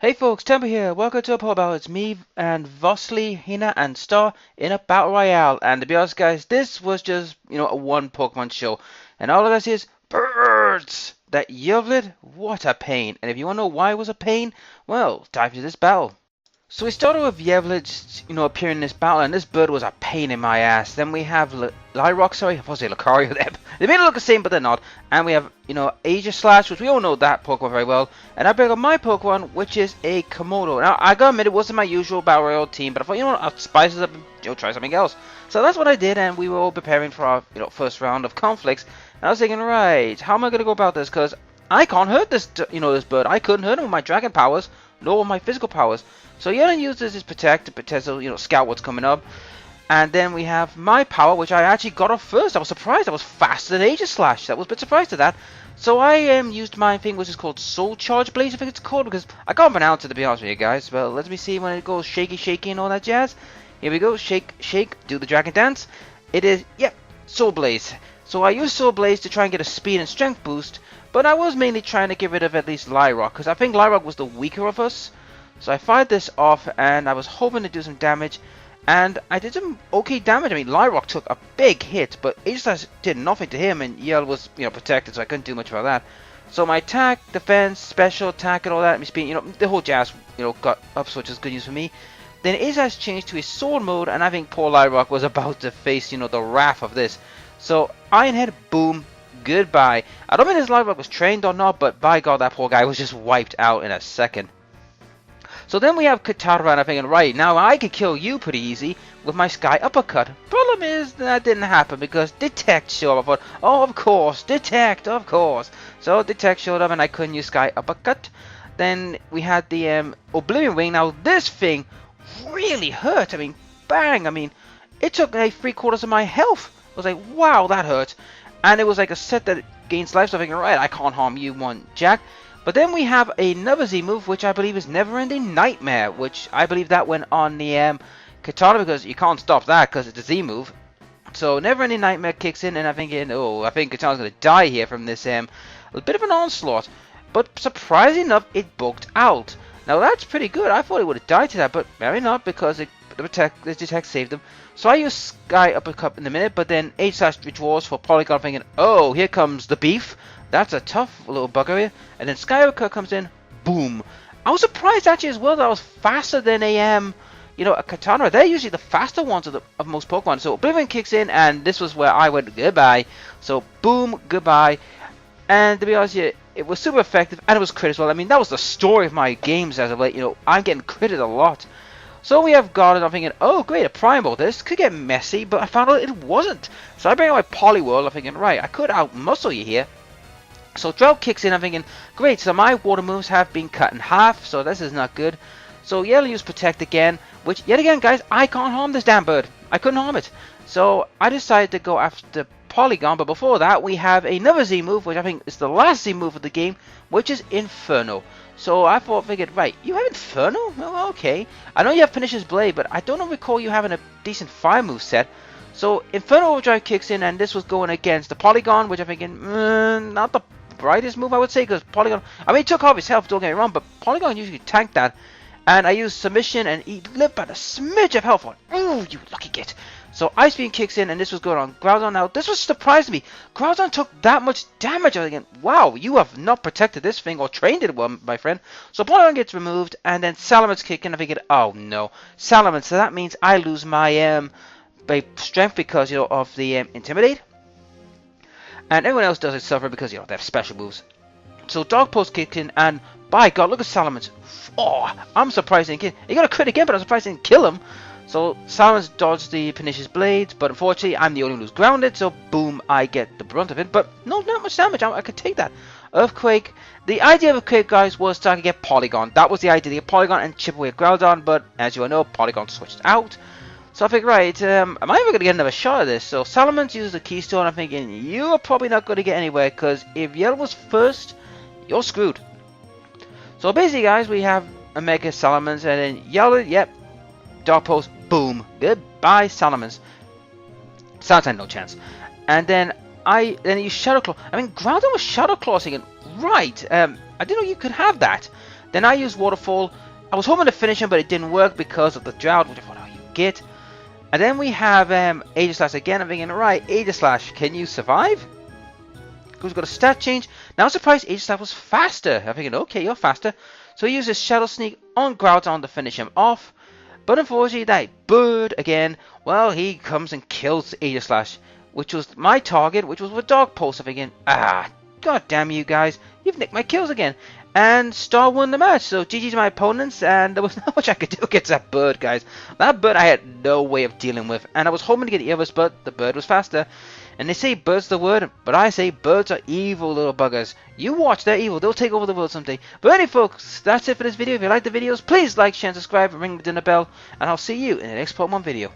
Hey folks, Temper here. Welcome to a Pop Battle. It's me and Vosly, Hina, and Star in a Battle Royale. And to be honest, guys, this was just, a one Pokemon show. And all I see is birds! That Yevlid, what a pain. And if you want to know why it was a pain, well, dive into this battle. So we started with Yevlid, appearing in this battle, and this bird was a pain in my ass. Then we have Lyrock, sorry, I was say Lucario there. They made it look the same, but they're not. And we have, Aegislash, which we all know that Pokemon very well. And I bring up my Pokemon, which is a Komodo. Now, I gotta admit, it wasn't my usual Battle Royale team, but I thought, I'll spice it up and, try something else. So that's what I did, and we were all preparing for our, first round of conflicts. And I was thinking, right, how am I gonna go about this? Because I can't hurt this, this bird. I couldn't hurt him with my dragon powers, nor with my physical powers. So you're gonna use this as protect to protect, scout what's coming up. And then we have my power, which I actually got off first. I was surprised. I was faster than Aegislash. I was a bit surprised at that. So I used my thing, which is called Soul Charge Blaze, I think it's called, because I can't pronounce it, to be honest with you guys. Well, let me see when it goes shaky, shaky, and all that jazz. Here we go. Shake, shake, do the dragon dance. It is, yep, Soul Blaze. So I used Soul Blaze to try and get a speed and strength boost, but I was mainly trying to get rid of at least Lyrock, because I think Lyrock was the weaker of us. So I fired this off, and I was hoping to do some damage, and I did some okay damage. I mean, Lyrock took a big hit, but Aegislash did nothing to him, and Yell was, protected, so I couldn't do much about that. So my attack, defense, special attack, and all that, speed, the whole jazz, got up, so which is good news for me. Then Aegislash changed to his sword mode, and I think poor Lyrock was about to face, the wrath of this. So Iron Head, boom, goodbye. I don't know if this Lyrock was trained or not, but by God, that poor guy was just wiped out in a second. So then we have Katara, and I'm thinking, right, now I could kill you pretty easy with my Sky Uppercut. Problem is, that didn't happen because Detect showed up. I thought, oh, of course, Detect, of course. So Detect showed up and I couldn't use Sky Uppercut. Then we had the Oblivion Wing. Now this thing really hurt. I mean, bang, it took like 3/4 of my health. I was like, wow, that hurt. And it was like a set that gains life, so I'm thinking, right, I can't harm you one jack. But then we have another Z move, which I believe is Never Ending Nightmare, which I believe that went on the Katana, because you can't stop that because it's a Z move. So Never Ending Nightmare kicks in, and I'm thinking, I think Katana's going to die here from this a bit of an onslaught. But surprisingly enough, it bugged out. Now that's pretty good. I thought it would have died to that, but maybe not, because the Detect saved them. So I use Sky Uppercut in a minute, but then Aegislash withdraws for Polygon, thinking, oh, here comes the beef. That's a tough little bugger here. And then Sky Uppercut comes in, boom. I was surprised actually as well that I was faster than a Katana. They're usually the faster ones of most Pokemon. So Oblivion kicks in, and this was where I went goodbye. So boom, goodbye. And to be honest, it was super effective, and it was crit as well. I mean, that was the story of my games as of late. I'm getting critted a lot. So we have Garden. I'm thinking, oh great, a Primal. This could get messy, but I found out it wasn't. So I bring out my Poliwhirl. I'm thinking, right, I could outmuscle you here. So Drought kicks in. I'm thinking, great, so my water moves have been cut in half, so this is not good. So Yell used Protect again, which, yet again, guys, I can't harm this damn bird. I couldn't harm it. So I decided to go after Polygon, but before that, we have another Z move, which I think is the last Z move of the game, which is Inferno. So I figured, right, you have Inferno? Oh, okay. I know you have Pernicious Blade, but I don't recall you having a decent fire move set. So Inferno Overdrive kicks in, and this was going against the Polygon, which I'm thinking, not the brightest move, I would say, because Polygon, it took off his health, don't get me wrong, but Polygon usually tanked that. And I used Submission, and he lived by a smidge of health on. Ooh, you lucky git. So Ice Beam kicks in, and this was going on Groudon. Now, this was surprising me. Groudon took that much damage. I was thinking, wow, you have not protected this thing or trained it well, my friend. So Polygon gets removed, and then Salamence kick in. I figured, oh no, Salamence. So that means I lose my strength because of the Intimidate. And everyone else doesn't suffer because, they have special moves. So Dark Pulse kicks in, and by God, look at Salamence. Oh, I'm surprised he didn't kill. He got a crit again, but I'm surprised he didn't kill him. So Salamence dodged the Pernicious Blade, but unfortunately, I'm the only one who's grounded, so boom, I get the brunt of it. But no, not much damage. I could take that. Earthquake. The idea of Earthquake, guys, was to get Polygon. That was the idea, to get Polygon and chip away at Groudon, but as you all know, Polygon switched out. So I think, right, am I ever going to get another shot at this? So Salamence uses the Keystone. I'm thinking, you are probably not going to get anywhere, because if Yell was first, you're screwed. So basically, guys, we have a Mega Salamence, and then Yell, yep, Dark Pulse, boom, goodbye Salamence. Salamence had no chance. And then I use Shadow Claw. Groudon was Shadow Claw, thinking, right, I didn't know you could have that. Then I used Waterfall. I was hoping to finish him, but it didn't work because of the drought, which I thought, oh, you get. And then we have Aegislash again. I'm thinking, right, Aegislash, can you survive? Because we've got a stat change. Now I'm surprised Aegislash was faster. I'm thinking, okay, you're faster. So he uses Shadow Sneak on Groudon to finish him off. But unfortunately, that bird again, well, he comes and kills Aegislash, which was my target, which was with Dog Pulse. I'm thinking, god damn you guys, you've nicked my kills again. And Star won the match, so GG to my opponents, and there was not much I could do against that bird, guys. That bird I had no way of dealing with, and I was hoping to get the others, but the bird was faster. And they say birds the word, but I say birds are evil little buggers. You watch, they're evil, they'll take over the world someday. But anyway folks, that's it for this video. If you like the videos, please like, share, and subscribe, and ring the dinner bell, and I'll see you in the next Pokemon video.